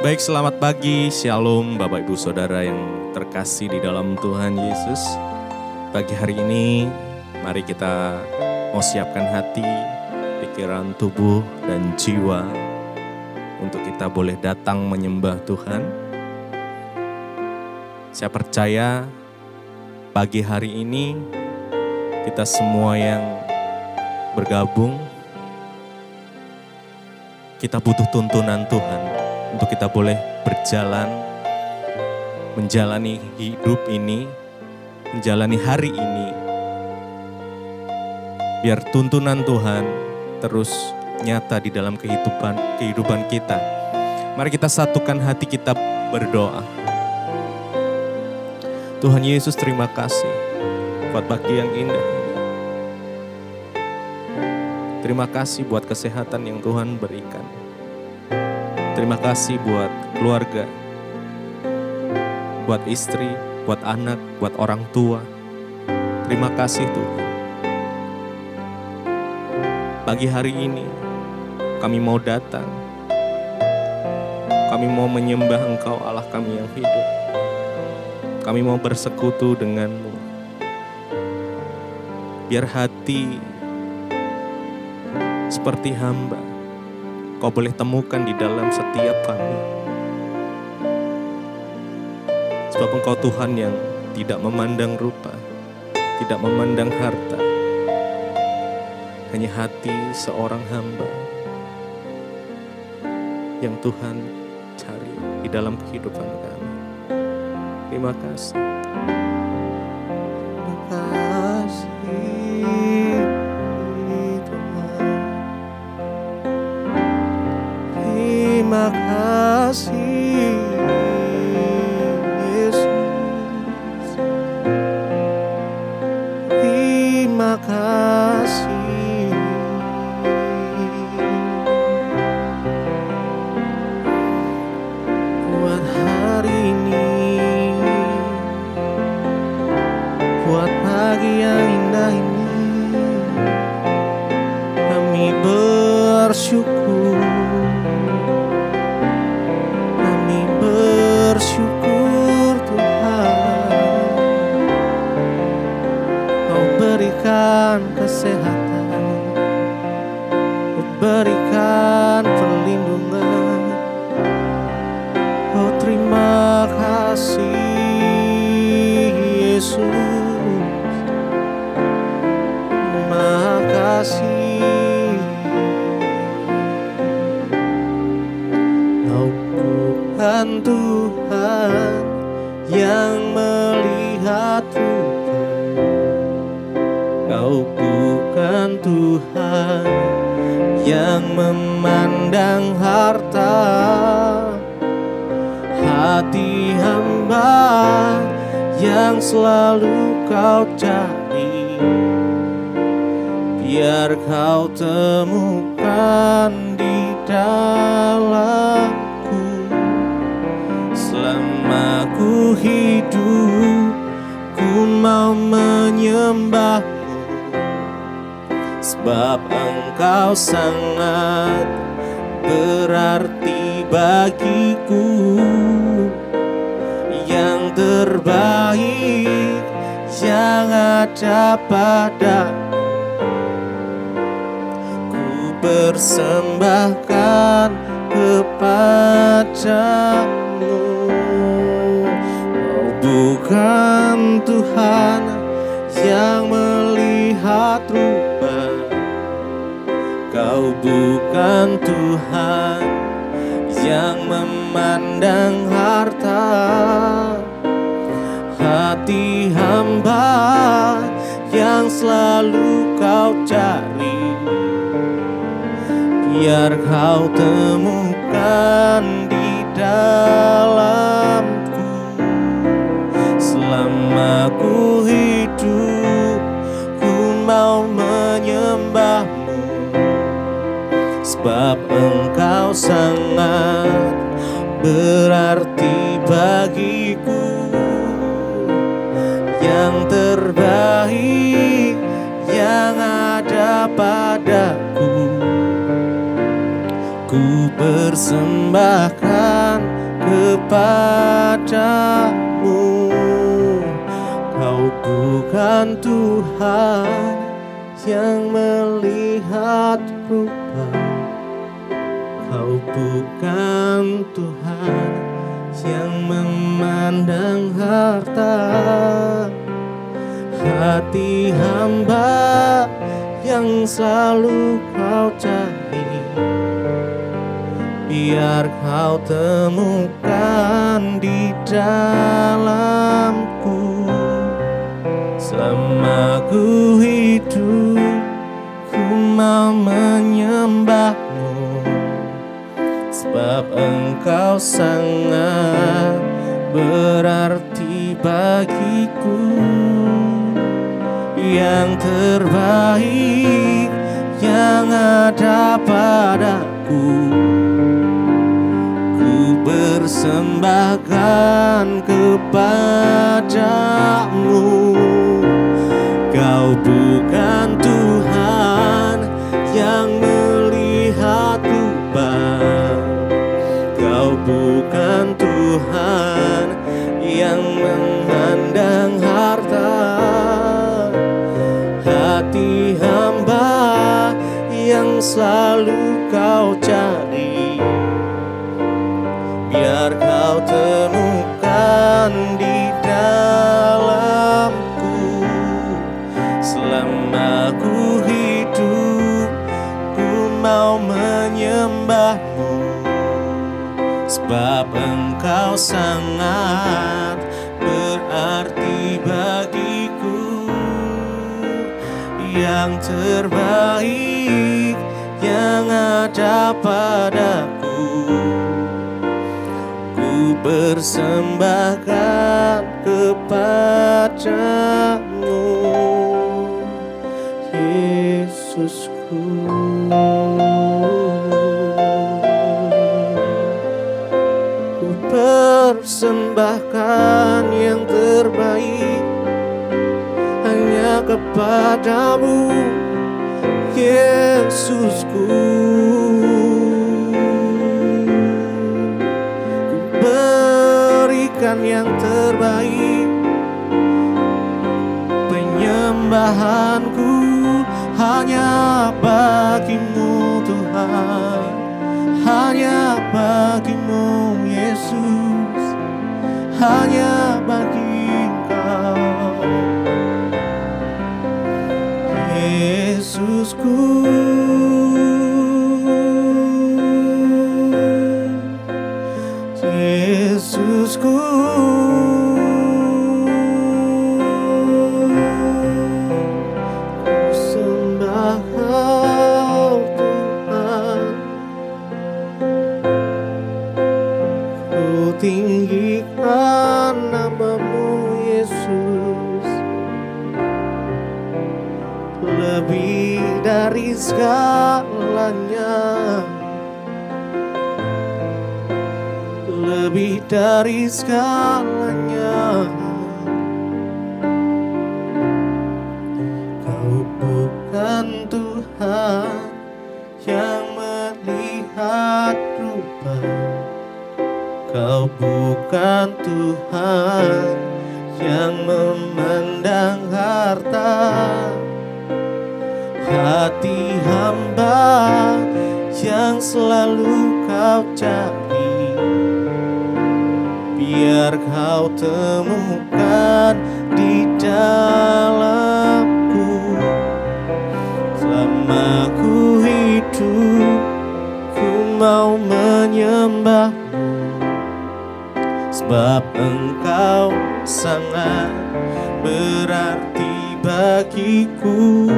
Baik, selamat pagi, shalom Bapak Ibu Saudara yang terkasih di dalam Tuhan Yesus. Pagi hari ini, mari kita mau siapkan hati, pikiran, tubuh, dan jiwa untuk kita boleh datang menyembah Tuhan. Saya percaya pagi hari ini kita semua yang bergabung, kita butuh tuntunan Tuhan untuk kita boleh berjalan, menjalani hidup ini, menjalani hari ini. Biar tuntunan Tuhan terus nyata di dalam kehidupan kita. Mari kita satukan hati kita berdoa. Tuhan Yesus, terima kasih buat pagi yang indah ini. Terima kasih buat kesehatan yang Tuhan berikan. Terima kasih buat keluarga, buat istri, buat anak, buat orang tua. Terima kasih Tuhan. Pagi hari ini kami mau datang. Kami mau menyembah Engkau Allah kami yang hidup. Kami mau bersekutu denganmu. Biar hati seperti hamba Kau boleh temukan di dalam setiap kami. Sebab Engkau Tuhan yang tidak memandang rupa, tidak memandang harta. Hanya hati seorang hamba yang Tuhan cari di dalam kehidupan kami. Terima kasih. Terima kasih. Terima kasih Yesus. Terima kasih. Buat hari ini, buat pagi yang indah ini, kami bersyukur. Bersyukur Tuhan, Kau berikan kesehatan, Kau berikan perlindungan. Oh, terima kasih Yesus, terima kasih. Kau bukan Tuhan yang melihat rupa, Kau bukan Tuhan yang memandang harta. Hati hamba yang selalu Kau cari, biar Kau temukan di dalam ku hidup, ku mau menyembah-Mu, sebab Engkau sangat berarti bagiku. Yang terbaik yang ada padaku, ku persembahkan kepadamu. Bukan Tuhan yang melihat rupa, Kau bukan Tuhan yang memandang harta. Hati hamba yang selalu Kau cari, biar Kau temukan di dalam. Selama ku hidup, ku mau menyembah-Mu, sebab Engkau sangat berarti bagiku. Yang terbaik yang ada padaku, ku persembahkan kepadamu. Kau bukan Tuhan yang melihat rupa, Kau bukan Tuhan yang memandang harta. Hati hamba yang selalu Kau cari, biar Kau temukan di dalamku. Selama ku hidup, ku mau menyembah-Mu, sebab Engkau sangat berarti bagiku. Yang terbaik yang ada padaku, ku persembahkan kepadamu. Kau bukan Tuhan yang melihat rupa, Kau bukan Tuhan yang memandang harta. Hati hamba yang selalu Kau cari, biar Kau temukan di dalamku. Selama ku hidup, ku mau menyembah-Mu, sebab Engkau sangat berarti bagiku. Yang terbaik yang ada padaku, ku persembahkan kepadamu, Yesusku. Ku persembahkan yang terbaik hanya kepadamu, Yesusku. Ku berikan yang terbaik, penyembahanku hanya bagimu Tuhan, hanya bagimu Yesus, hanya bagi Engkau Yesusku. Yesusku, ku sembah Kau Tuhan, ku tinggikan nama-Mu Yesus. Lebih dari segalanya, lebih dari segalanya. Kau bukan Tuhan yang melihat rupa, Kau bukan Tuhan yang memandang harta. Hati hamba yang selalu Kau cari, biar Kau temukan di dalamku. Selama ku hidup, ku mau menyembah-Mu, sebab Engkau sangat berarti bagiku.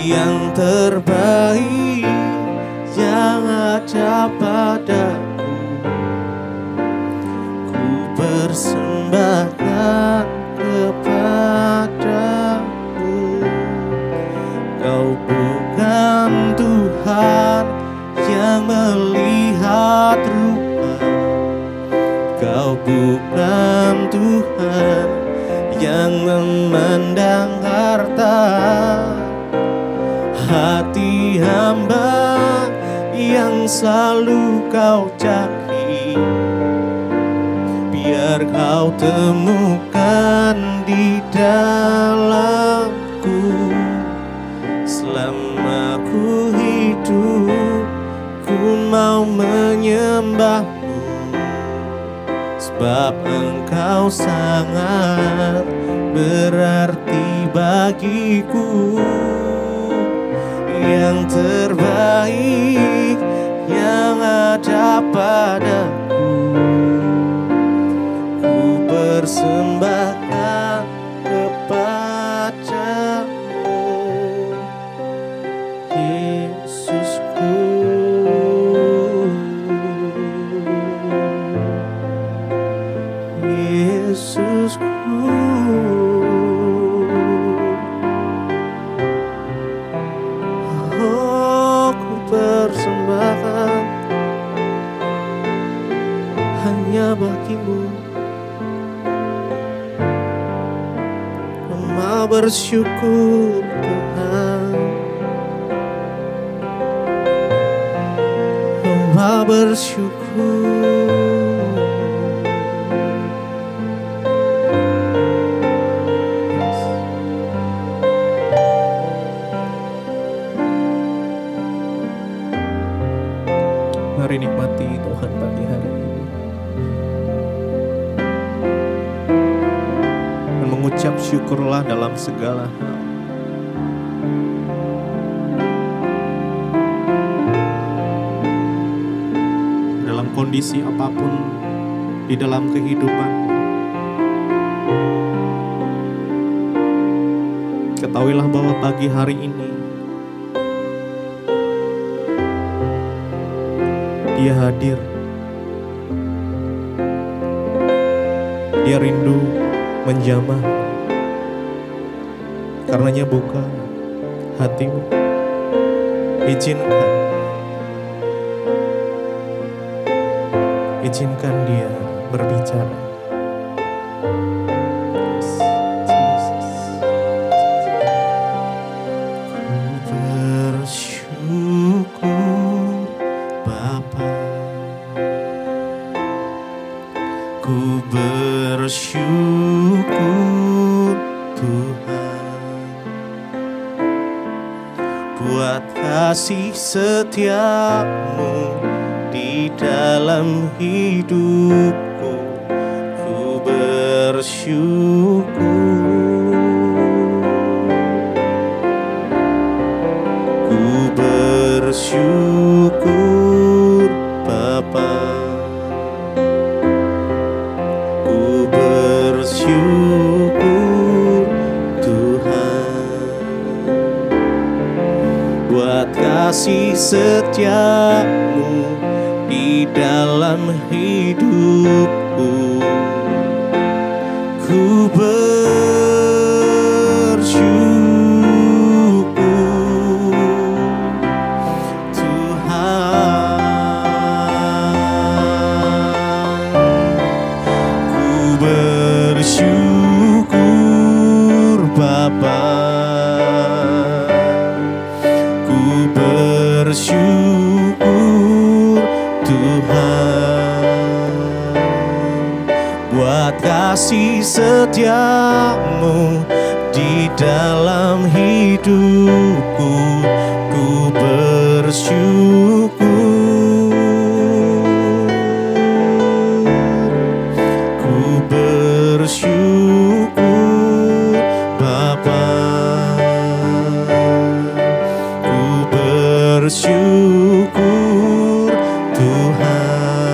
Yang terbaik yang ada padaku, ku persembahkan kepadamu. Kau bukan Tuhan yang melihat rupa, Kau bukan Tuhan yang memandang harta. Hati hamba yang selalu Kau cari, biar kau temukan di dalamku. Selama ku hidup, ku mau menyembahmu, sebab engkau sangat berarti bagiku. Yang terbaik yang ada padaku, ku persembahkan kepadamu, Yesusku. Yesusku, persembahkan hanya bagimu. Mau bersyukur Tuhan, mau bersyukur. Mari nikmati Tuhan pagi hari ini dan mengucap syukurlah dalam segala hal. Dalam kondisi apapun di dalam kehidupan, ketahuilah bahwa pagi hari ini Dia hadir. Dia rindu menjamah. Karenanya buka hatimu. Izinkan Dia berbicara. Ku bersyukur Tuhan buat kasih setiamu di dalam hidupku. Ku bersyukur, ku bersyukur Bapa. Bersyukur Tuhan buat kasih setiamu di dalam hidupku. Ku bersyukur Tuhan, ku bersyukur Bapa, ku bersyukur Tuhan buat kasih setiamu di dalam hidupku. Ku bersyukur, ku bersyukur Bapa, ku bersyukur Tuhan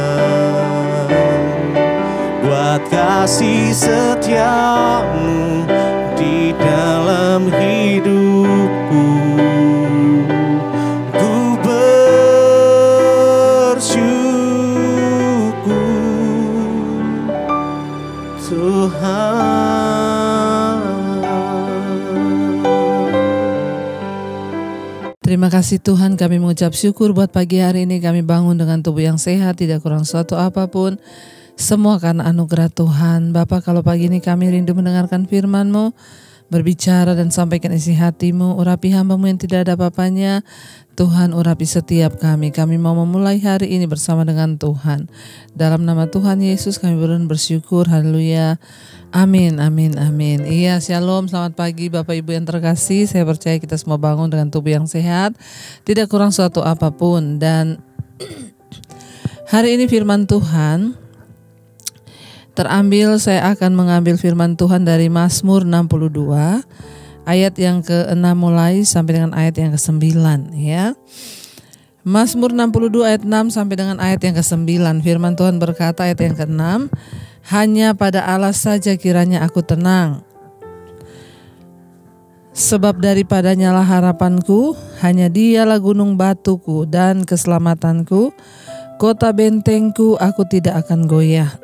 buat kasih setiamu di dalam hidupku. Ku bersyukur Tuhan. Terima kasih Tuhan, kami mengucap syukur buat pagi hari ini. Kami bangun dengan tubuh yang sehat, tidak kurang suatu apapun. Semua karena anugerah Tuhan. Bapa, kalau pagi ini kami rindu mendengarkan firman-Mu, Berbicara dan sampaikan isi hati-Mu, urapi hamba-Mu yang tidak ada apa-apanya. Tuhan, urapi setiap kami. Kami mau memulai hari ini bersama dengan Tuhan. Dalam nama Tuhan Yesus kami bersyukur. Haleluya. Amin, amin, amin. Iya, shalom, selamat pagi Bapak Ibu yang terkasih. Saya percaya kita semua bangun dengan tubuh yang sehat, tidak kurang suatu apapun. Dan hari ini firman Tuhan terambil, saya akan mengambil firman Tuhan dari Mazmur 62 ayat yang ke-6 mulai sampai dengan ayat yang ke-9 ya. Mazmur 62 ayat 6 sampai dengan ayat yang ke-9. Firman Tuhan berkata ayat yang ke-6, hanya pada Allah saja kiranya aku tenang, sebab daripadanya lah harapanku, hanya Dialah gunung batuku dan keselamatanku, kota bentengku, aku tidak akan goyah.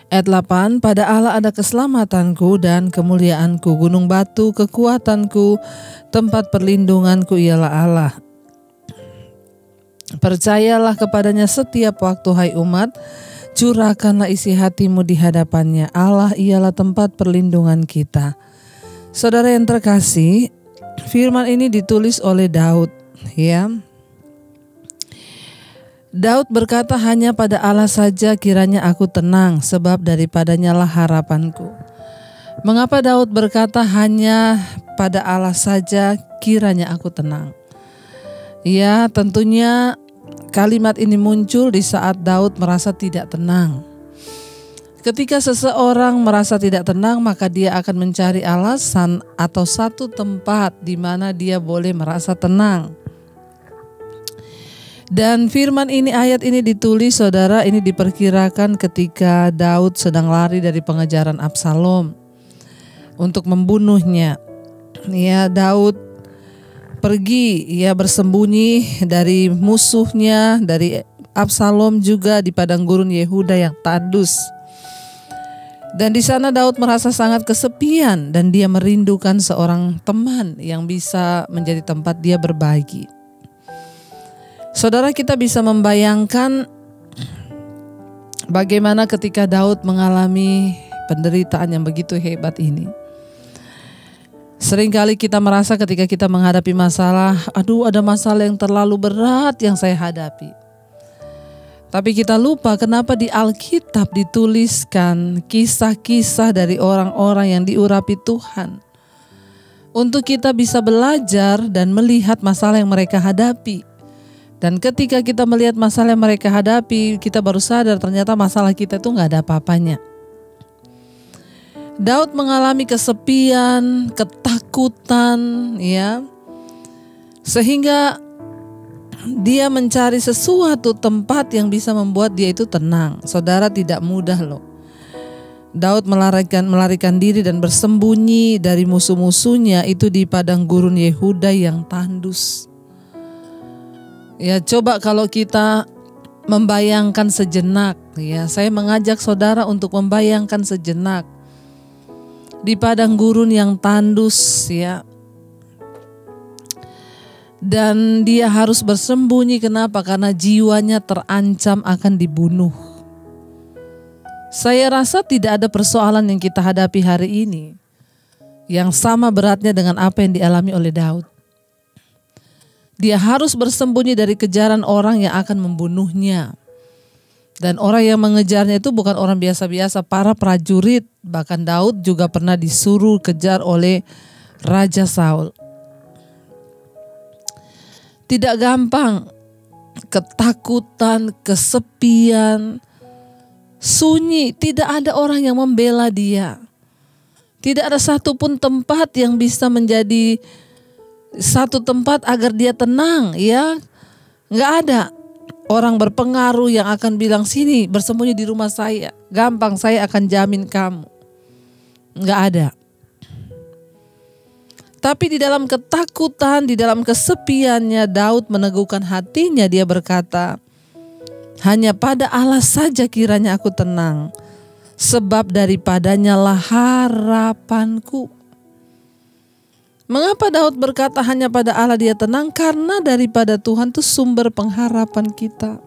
Ayat 8, pada Allah ada keselamatanku dan kemuliaanku, gunung batu kekuatanku, tempat perlindunganku ialah Allah. Percayalah kepadanya setiap waktu, hai umat, curahkanlah isi hatimu di hadapannya. Allah ialah tempat perlindungan kita. Saudara yang terkasih, firman ini ditulis oleh Daud ya. Daud berkata, hanya pada Allah saja kiranya aku tenang, sebab daripadanya lah harapanku. Mengapa Daud berkata hanya pada Allah saja kiranya aku tenang? Ya, tentunya kalimat ini muncul di saat Daud merasa tidak tenang. Ketika seseorang merasa tidak tenang, maka dia akan mencari alasan atau satu tempat di mana dia boleh merasa tenang. Dan firman ini, ayat ini ditulis saudara, ini diperkirakan ketika Daud sedang lari dari pengejaran Absalom untuk membunuhnya. Ya, Daud pergi ya bersembunyi dari musuhnya, dari Absalom juga di padang gurun Yehuda yang tandus. Dan di sana Daud merasa sangat kesepian dan dia merindukan seorang teman yang bisa menjadi tempat dia berbagi. Saudara, kita bisa membayangkan bagaimana ketika Daud mengalami penderitaan yang begitu hebat ini. Seringkali kita merasa ketika kita menghadapi masalah, aduh ada masalah yang terlalu berat yang saya hadapi. Tapi kita lupa kenapa di Alkitab dituliskan kisah-kisah dari orang-orang yang diurapi Tuhan. Untuk kita bisa belajar dan melihat masalah yang mereka hadapi. Dan ketika kita melihat masalah yang mereka hadapi, kita baru sadar ternyata masalah kita itu gak ada apa-apanya. Daud mengalami kesepian, ketakutan, ya, sehingga dia mencari sesuatu tempat yang bisa membuat dia itu tenang. Saudara, tidak mudah loh. Daud melarikan diri dan bersembunyi dari musuh-musuhnya itu di padang gurun Yehuda yang tandus. Ya, coba kalau kita membayangkan sejenak, ya, saya mengajak saudara untuk membayangkan sejenak di padang gurun yang tandus, ya. Dan dia harus bersembunyi, kenapa? Karena jiwanya terancam akan dibunuh. Saya rasa tidak ada persoalan yang kita hadapi hari ini yang sama beratnya dengan apa yang dialami oleh Daud. Dia harus bersembunyi dari kejaran orang yang akan membunuhnya. Dan orang yang mengejarnya itu bukan orang biasa-biasa, para prajurit. Bahkan Daud juga pernah disuruh kejar oleh Raja Saul. Tidak gampang, ketakutan, kesepian, sunyi, tidak ada orang yang membela dia. Tidak ada satupun tempat yang bisa menjadi satu tempat agar dia tenang, ya. Nggak ada orang berpengaruh yang akan bilang, sini bersembunyi di rumah saya, gampang saya akan jamin kamu. Nggak ada. Tapi di dalam ketakutan, di dalam kesepiannya, Daud meneguhkan hatinya. Dia berkata, hanya pada Allah saja kiranya aku tenang, sebab daripadanya lah harapanku. Mengapa Daud berkata hanya pada Allah dia tenang? Karena daripada Tuhan itu sumber pengharapan kita.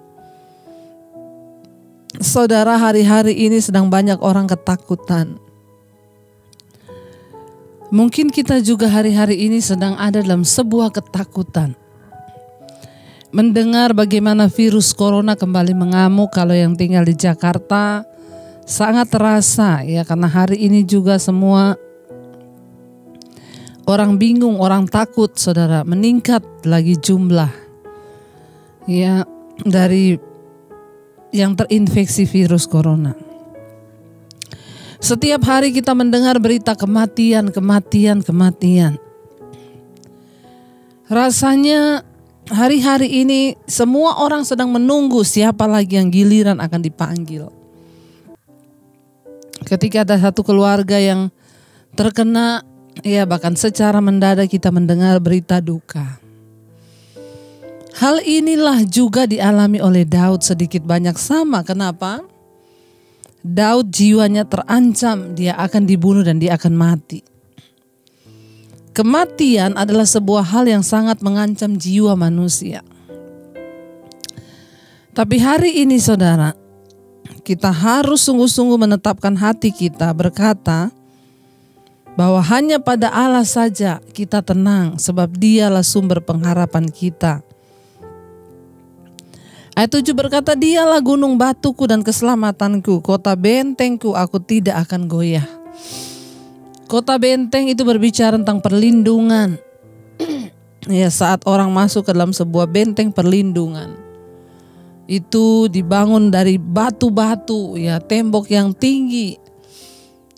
Saudara, hari-hari ini sedang banyak orang ketakutan. Mungkin kita juga hari-hari ini sedang ada dalam sebuah ketakutan. Mendengar bagaimana virus corona kembali mengamuk. Kalau yang tinggal di Jakarta sangat terasa ya, karena hari ini juga semua orang bingung, orang takut, saudara, meningkat lagi jumlah ya dari yang terinfeksi virus corona. Setiap hari kita mendengar berita kematian. Rasanya hari-hari ini semua orang sedang menunggu siapa lagi yang giliran akan dipanggil. Ketika ada satu keluarga yang terkena, ya bahkan secara mendadak kita mendengar berita duka. Hal inilah juga dialami oleh Daud sedikit banyak sama. Kenapa? Daud jiwanya terancam, dia akan dibunuh dan dia akan mati. Kematian adalah sebuah hal yang sangat mengancam jiwa manusia. Tapi hari ini saudara, kita harus sungguh-sungguh menetapkan hati kita berkata bahwa hanya pada Allah saja kita tenang, sebab Dialah sumber pengharapan kita. Ayat 7 berkata, Dialah gunung batuku dan keselamatanku, kota bentengku, aku tidak akan goyah. Kota benteng itu berbicara tentang perlindungan. Ya, saat orang masuk ke dalam sebuah benteng perlindungan, itu dibangun dari batu-batu, ya tembok yang tinggi.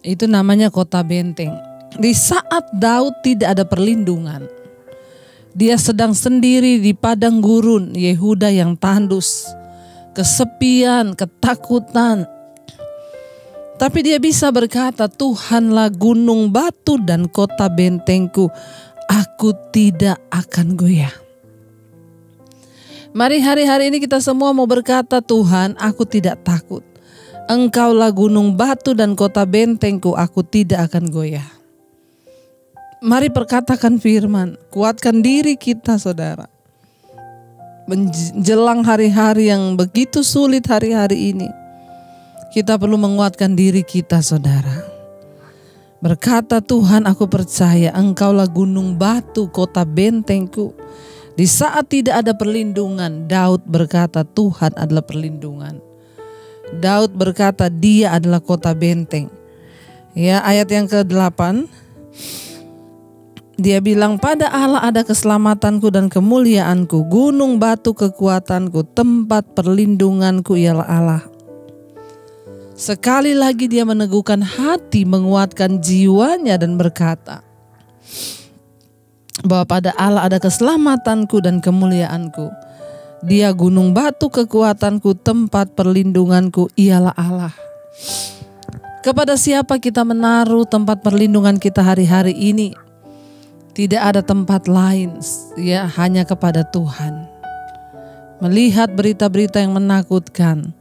Itu namanya kota benteng. Di saat Daud tidak ada perlindungan, dia sedang sendiri di padang gurun Yehuda yang tandus, kesepian, ketakutan. Tapi dia bisa berkata, Tuhanlah gunung batu dan kota bentengku, aku tidak akan goyah. Mari hari-hari ini kita semua mau berkata, Tuhan, aku tidak takut. Engkaulah gunung batu dan kota bentengku, aku tidak akan goyah. Mari perkatakan firman, kuatkan diri kita saudara. Menjelang hari-hari yang begitu sulit hari-hari ini, kita perlu menguatkan diri kita saudara. Berkata, Tuhan, aku percaya Engkaulah gunung batu, kota bentengku. Di saat tidak ada perlindungan, Daud berkata Tuhan adalah perlindungan. Daud berkata dia adalah kota benteng. Ya, ayat yang ke-8. Dia bilang, pada Allah ada keselamatanku dan kemuliaanku, gunung batu kekuatanku, tempat perlindunganku ialah Allah. Sekali lagi dia meneguhkan hati, menguatkan jiwanya dan berkata bahwa pada Allah ada keselamatanku dan kemuliaanku. Dia gunung batu kekuatanku, tempat perlindunganku ialah Allah. Kepada siapa kita menaruh tempat perlindungan kita hari-hari ini? Tidak ada tempat lain, ya hanya kepada Tuhan. Melihat berita-berita yang menakutkan,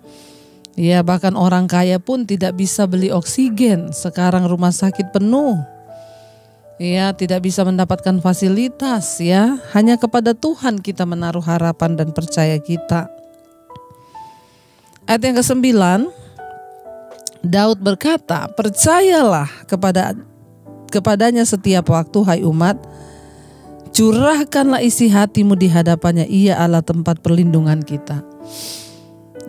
ya bahkan orang kaya pun tidak bisa beli oksigen. Sekarang rumah sakit penuh, ya tidak bisa mendapatkan fasilitas, ya hanya kepada Tuhan kita menaruh harapan dan percaya kita. Ayat yang ke-9, Daud berkata, percayalah kepadanya setiap waktu, hai umat, curahkanlah isi hatimu di hadapannya, ia adalah tempat perlindungan kita.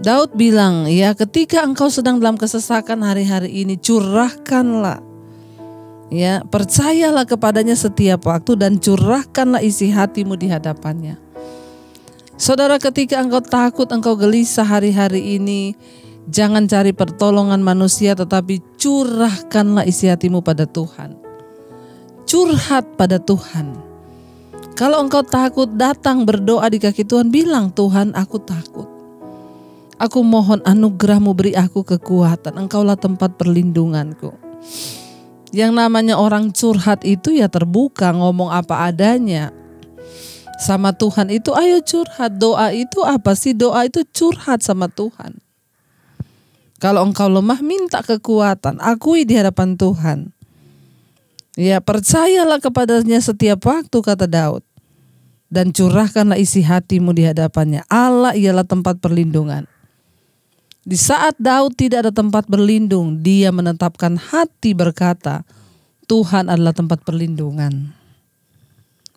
Daud bilang, ya ketika engkau sedang dalam kesesakan hari-hari ini, curahkanlah, ya percayalah kepadanya setiap waktu dan curahkanlah isi hatimu di hadapannya. Saudara, ketika engkau takut, engkau gelisah hari-hari ini, jangan cari pertolongan manusia, tetapi curahkanlah isi hatimu pada Tuhan. Curhat pada Tuhan. Kalau engkau takut, datang berdoa di kaki Tuhan, bilang, Tuhan, aku takut. Aku mohon anugerah-Mu, beri aku kekuatan. Engkaulah tempat perlindunganku. Yang namanya orang curhat itu ya terbuka, ngomong apa adanya sama Tuhan itu. Ayo curhat. Doa itu apa sih? Doa itu curhat sama Tuhan. Kalau engkau lemah, minta kekuatan, akui di hadapan Tuhan. Ya, percayalah kepadanya setiap waktu, kata Daud. Dan curahkanlah isi hatimu di hadapannya. Allah ialah tempat perlindungan. Di saat Daud tidak ada tempat berlindung, dia menetapkan hati berkata, Tuhan adalah tempat perlindungan.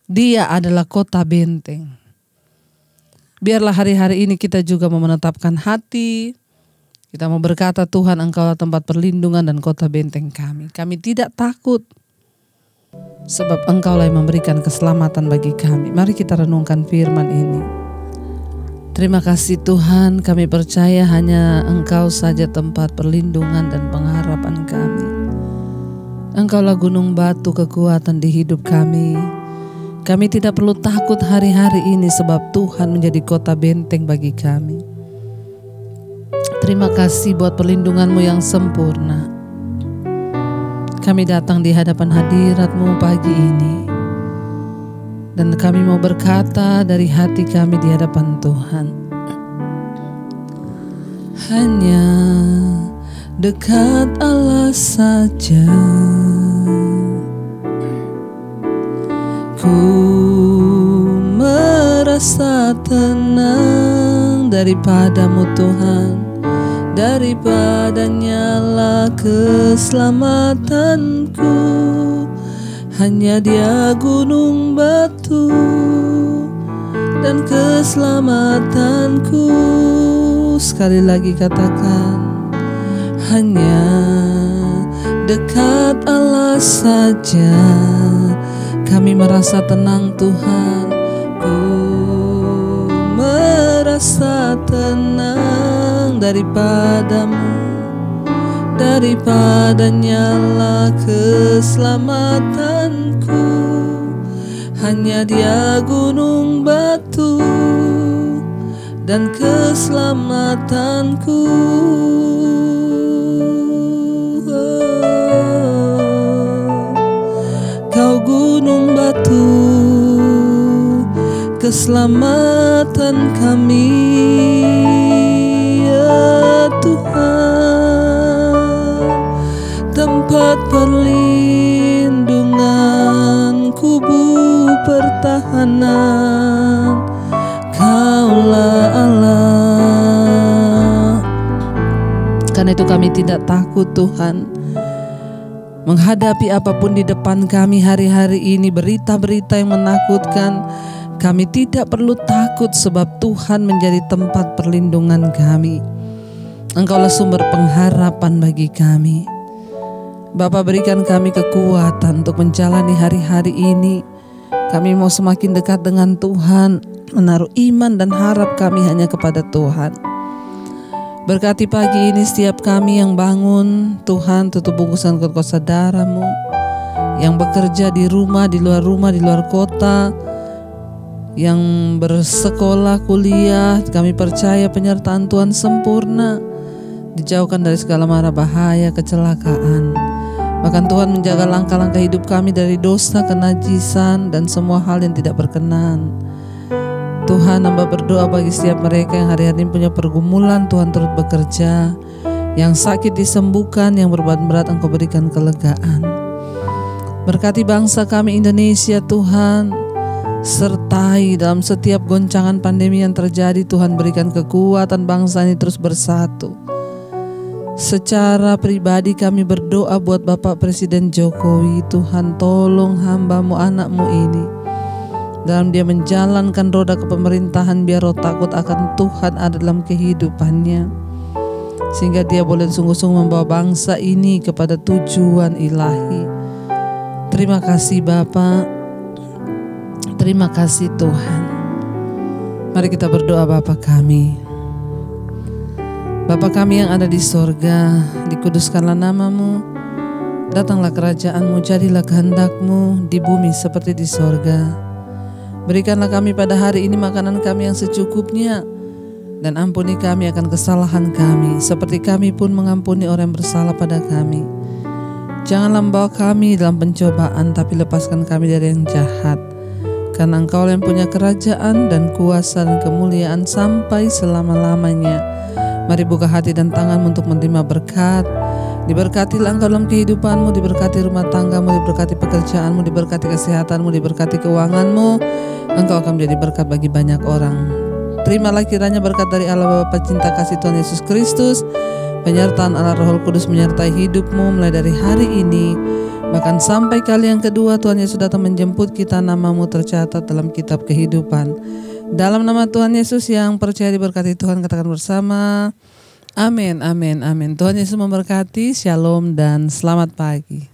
Dia adalah kota benteng. Biarlah hari-hari ini kita juga mau menetapkan hati. Kita mau berkata, Tuhan, Engkaulah tempat perlindungan dan kota benteng kami. Kami tidak takut, sebab Engkaulah yang memberikan keselamatan bagi kami. Mari kita renungkan firman ini. Terima kasih Tuhan, kami percaya hanya Engkau saja tempat perlindungan dan pengharapan kami. Engkaulah gunung batu kekuatan di hidup kami. Kami tidak perlu takut hari-hari ini sebab Tuhan menjadi kota benteng bagi kami. Terima kasih buat perlindungan-Mu yang sempurna. Kami datang di hadapan hadirat-Mu pagi ini. Dan kami mau berkata dari hati kami di hadapan Tuhan. Hanya dekat Allah saja ku merasa tenang, daripada-Mu Tuhan, daripadanya lah keselamatanku. Hanya Dia gunung batu dan keselamatanku. Sekali lagi katakan, hanya dekat Allah saja kami merasa tenang Tuhan. Ku merasa tenang daripada-Mu, daripadanya lah keselamatanku. Hanya Dia gunung batu dan keselamatanku. Kau gunung batu, keselamatan kami, ya Tuhan, tempat perlindungan, kubu pertahanan, Kaulah Allah. Karena itu kami tidak takut Tuhan, menghadapi apapun di depan kami hari-hari ini, berita-berita yang menakutkan. Kami tidak perlu takut sebab Tuhan menjadi tempat perlindungan kami. Engkaulah sumber pengharapan bagi kami. Bapa, berikan kami kekuatan untuk menjalani hari-hari ini. Kami mau semakin dekat dengan Tuhan, menaruh iman dan harap kami hanya kepada Tuhan. Berkati pagi ini setiap kami yang bangun, Tuhan, tutup bungkusan kuasa darah-Mu, yang bekerja di rumah, di luar kota, yang bersekolah, kuliah, kami percaya penyertaan Tuhan sempurna, dijauhkan dari segala mara bahaya, kecelakaan. Bahkan Tuhan menjaga langkah-langkah hidup kami dari dosa, kenajisan, dan semua hal yang tidak berkenan. Tuhan, hamba berdoa bagi setiap mereka yang hari-hari ini punya pergumulan, Tuhan turut bekerja. Yang sakit disembuhkan, yang beban berat Engkau berikan kelegaan. Berkati bangsa kami Indonesia Tuhan, sertai dalam setiap goncangan pandemi yang terjadi. Tuhan, berikan kekuatan bangsa ini terus bersatu. Secara pribadi kami berdoa buat Bapak Presiden Jokowi. Tuhan, tolong hamba-Mu, anak-Mu ini dalam dia menjalankan roda kepemerintahan, biar roh takut akan Tuhan ada dalam kehidupannya, sehingga dia boleh sungguh-sungguh membawa bangsa ini kepada tujuan ilahi. Terima kasih Bapa, terima kasih Tuhan. Mari kita berdoa. Bapa kami, Bapa kami yang ada di sorga, dikuduskanlah nama-Mu, datanglah kerajaan-Mu, jadilah kehendak-Mu di bumi seperti di sorga. Berikanlah kami pada hari ini makanan kami yang secukupnya, dan ampuni kami akan kesalahan kami, seperti kami pun mengampuni orang yang bersalah pada kami. Janganlah membawa kami dalam pencobaan, tapi lepaskan kami dari yang jahat. Karena Engkau yang punya kerajaan dan kuasa dan kemuliaan sampai selama-lamanya. Mari buka hati dan tangan untuk menerima berkat. Diberkatilah Engkau dalam kehidupanmu, diberkati rumah tanggamu, diberkati pekerjaanmu, diberkati kesehatanmu, diberkati keuanganmu. Engkau akan menjadi berkat bagi banyak orang. Terimalah kiranya berkat dari Allah Bapa, cinta kasih Tuhan Yesus Kristus, penyertaan Allah Roh Kudus menyertai hidupmu mulai dari hari ini Bahkan sampai kali yang kedua Tuhan Yesus datang menjemput kita, namamu tercatat dalam kitab kehidupan. Dalam nama Tuhan Yesus yang percaya diberkati Tuhan, katakan bersama, amin, amin, amin. Tuhan Yesus memberkati, shalom dan selamat pagi.